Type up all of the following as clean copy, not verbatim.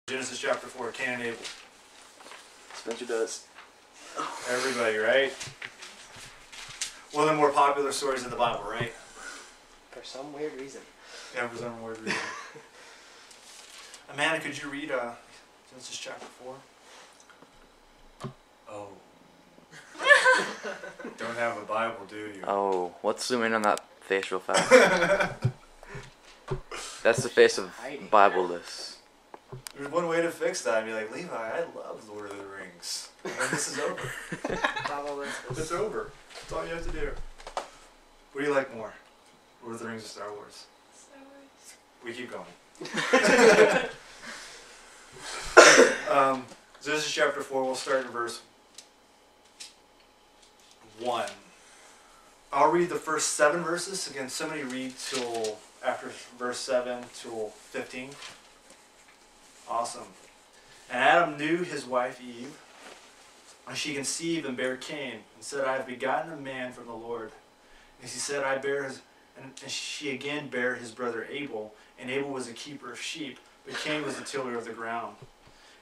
Genesis chapter 4, Cain and Abel. Spencer does. Everybody, right? One of the more popular stories in the Bible, right? For some weird reason. Yeah, for some weird reason. Amanda, could you read Genesis chapter 4? Oh. Don't have a Bible, do you? Oh, let's zoom in on that face real fast. That's the face of Bible-less. There's one way to fix that and be like, Levi, I love Lord of the Rings. And this is over. It's over. That's all you have to do. What do you like more? Lord of the Rings or Star Wars? Star Wars. We keep going. Genesis chapter 4, we'll start in verse 1. I'll read the first 7 verses. Again, somebody read till after verse 7 till 15. Awesome. And Adam knew his wife Eve, and she conceived and bare Cain, and said, I have begotten a man from the Lord. And she said, and she again bare his brother Abel, and Abel was a keeper of sheep, but Cain was the tiller of the ground.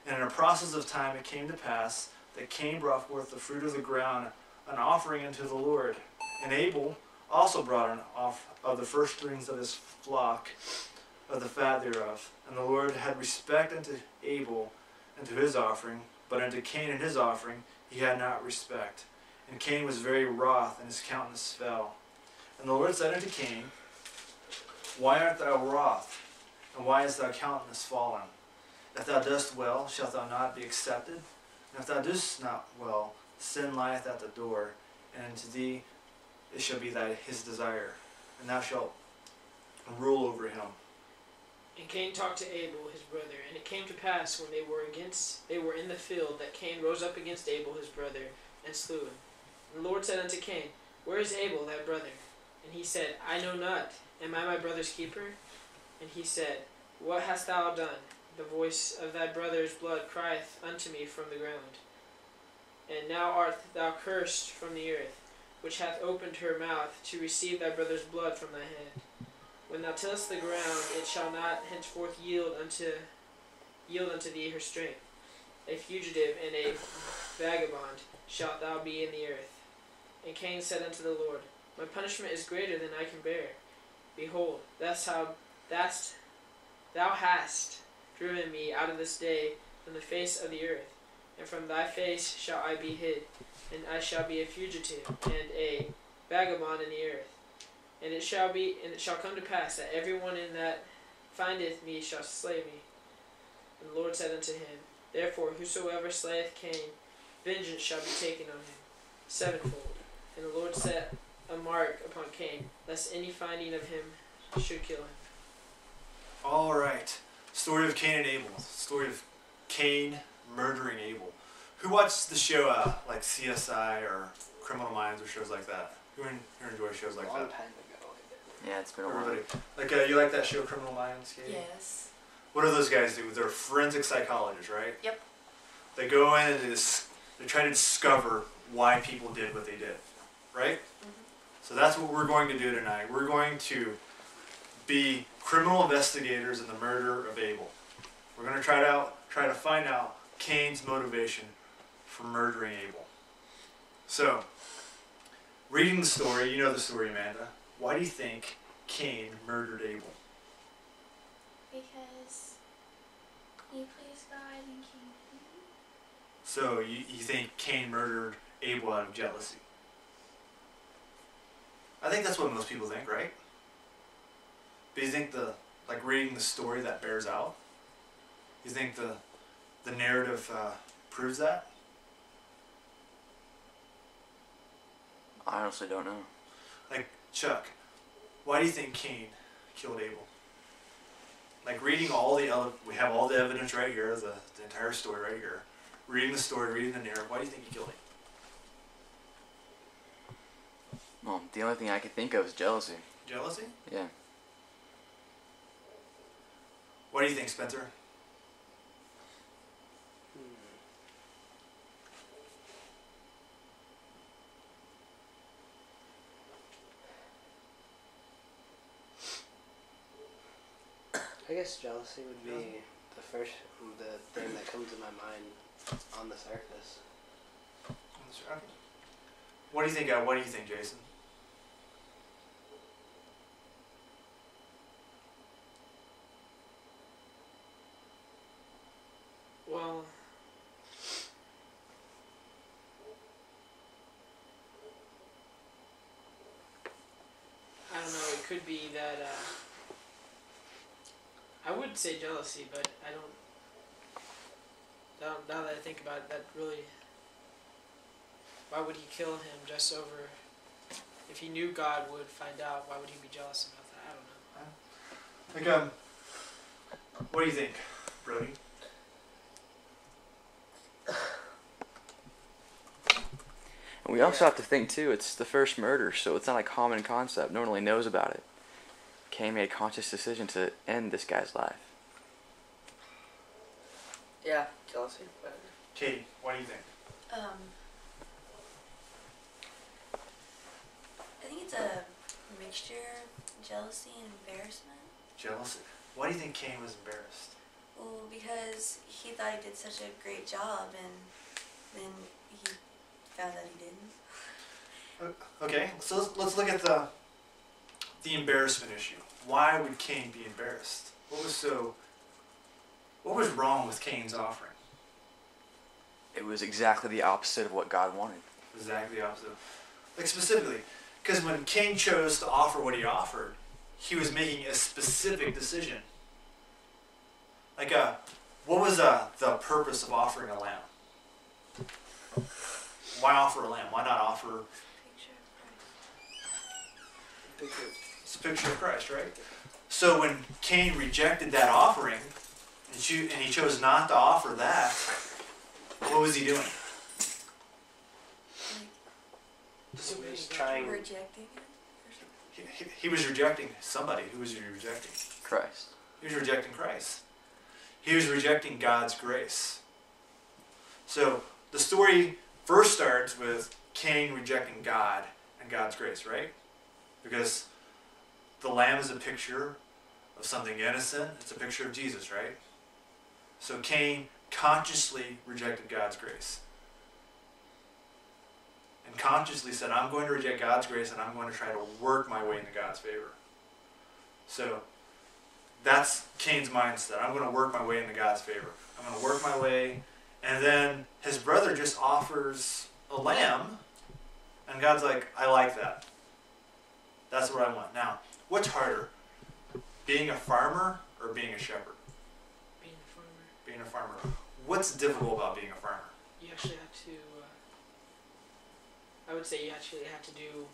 And in a process of time it came to pass that Cain brought forth the fruit of the ground, an offering unto the Lord. And Abel also brought an off of the firstlings of his flock, of the fat thereof. And the Lord had respect unto Abel and to his offering, but unto Cain and his offering he had not respect. And Cain was very wroth, and his countenance fell. And the Lord said unto Cain, Why art thou wroth, and why is thy countenance fallen? If thou dost well, shalt thou not be accepted? And if thou doest not well, sin lieth at the door, and unto thee it shall be his desire, and thou shalt rule over him. And Cain talked to Abel his brother, and it came to pass when they were in the field that Cain rose up against Abel his brother, and slew him. And the Lord said unto Cain, Where is Abel thy brother? And he said, I know not. Am I my brother's keeper? And he said, What hast thou done? The voice of thy brother's blood crieth unto me from the ground. And now art thou cursed from the earth, which hath opened her mouth to receive thy brother's blood from thy hand. When thou tillest the ground, it shall not henceforth yield unto thee her strength. A fugitive and a vagabond shalt thou be in the earth. And Cain said unto the Lord, My punishment is greater than I can bear. Behold, thou hast driven me out of this day from the face of the earth, and from thy face shall I be hid, and I shall be a fugitive and a vagabond in the earth. And it shall come to pass that everyone in that findeth me shall slay me. And the Lord said unto him, Therefore whosoever slayeth Cain, vengeance shall be taken on him sevenfold. And the Lord set a mark upon Cain, lest any finding of him should kill him. All right. Story of Cain and Abel. Story of Cain murdering Abel. Who watched the show like CSI or Criminal Minds or shows like that? Who enjoys shows like that? A long time ago. Yeah, it's been a while. Everybody. Like, you like that show, Criminal Minds, Katie? Yes. What do those guys do? They're forensic psychologists, right? Yep. They go in and they try to discover why people did what they did, right? Mm-hmm. So that's what we're going to do tonight. We're going to be criminal investigators in the murder of Abel. We're going to try to find out Cain's motivation for murdering Abel. So, reading the story, you know the story, Amanda. Why do you think Cain murdered Abel? Because he pleased God and Cain didn't. So you think Cain murdered Abel out of jealousy? I think that's what most people think, right? But you think reading the story that bears out? You think the narrative proves that? I honestly don't know. Like, Chuck, why do you think Cain killed Abel? Like, reading we have all the evidence right here, the entire story right here. Reading the story, reading the narrative, why do you think he killed him? Well, the only thing I could think of is jealousy. Jealousy? Yeah. What do you think, Spencer? I guess jealousy would be The thing that comes to my mind on the surface. Okay. What do you think, What do you think, Jason? Well, I don't know. It could be that I would say jealousy, but I don't. Now that I think about it, that really. Why would he kill him just over? If he knew God would find out, why would he be jealous about that? I don't know. What do you think, Brody? And we also have to think too, it's the first murder, so it's not a common concept. No one really knows about it. Cain made a conscious decision to end this guy's life. Yeah, jealousy. But Katie, what do you think? I think it's a mixture of jealousy and embarrassment. Jealousy. Why do you think Cain was embarrassed? Well, because he thought he did such a great job, and then he found out he didn't. Okay, so let's look at the embarrassment issue. Why would Cain be embarrassed? What was wrong with Cain's offering? It was exactly the opposite of what God wanted. Exactly the opposite. Like specifically, because when Cain chose to offer what he offered, he was making a specific decision. Like, what was the purpose of offering a lamb? Why offer a lamb? Why not offer? Picture of Christ. It's a picture of Christ, right? So when Cain rejected that offering, and he chose not to offer that, what was he doing? He was trying. Rejecting it? He was rejecting somebody. Who was he rejecting? Christ. He was rejecting Christ. He was rejecting God's grace. So the story first starts with Cain rejecting God and God's grace, right? Because the lamb is a picture of something innocent. It's a picture of Jesus, right? So Cain consciously rejected God's grace. And consciously said, I'm going to reject God's grace and I'm going to try to work my way into God's favor. So that's Cain's mindset. I'm going to work my way into God's favor. I'm going to work my way. And then his brother just offers a lamb. And God's like, I like that. That's what I want. Now, what's harder? Being a farmer or being a shepherd? Being a farmer. Being a farmer. What's difficult about being a farmer? You actually have to. I would say you actually have to do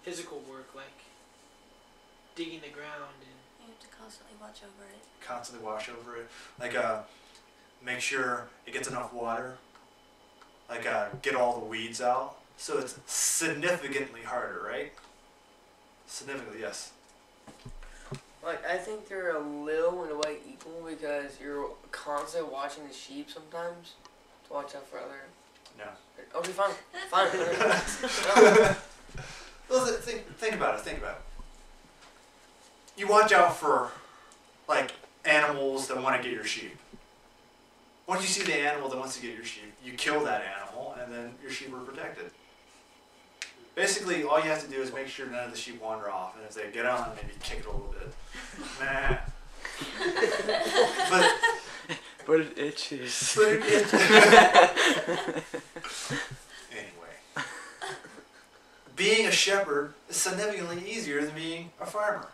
physical work, like digging the ground and. You have to constantly watch over it. Constantly wash over it. Like, make sure it gets enough water. Like, get all the weeds out. So it's significantly harder, right? Significantly, yes. like, I think they're a little in a way equal because you're constantly watching the sheep sometimes to watch out for other. No. Okay, fine. Fine. No. Well, think about it. Think about it. You watch out for, like, animals that want to get your sheep. Once you see the animal that wants to get your sheep, you kill that animal, and then your sheep are protected. Basically, all you have to do is make sure none of the sheep wander off, and if they get on, maybe kick it a little bit. Nah. But it itches. Anyway. Being a shepherd is significantly easier than being a farmer.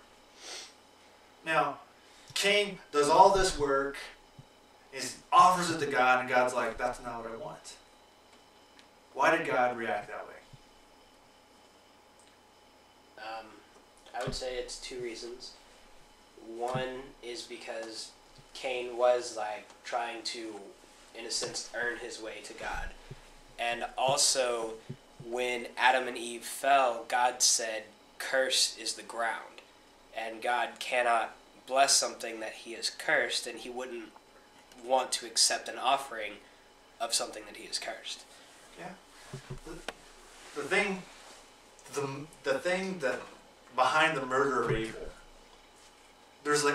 Now, Cain does all this work, he offers it to God, and God's like, that's not what I want. Why did God react that way? I would say it's two reasons. One is because Cain was like trying to, in a sense, earn his way to God. And also, when Adam and Eve fell, God said, "Curse is the ground." And God cannot bless something that he has cursed, and he wouldn't want to accept an offering of something that he has cursed. Yeah. The thing that behind the murder of Abel, there's like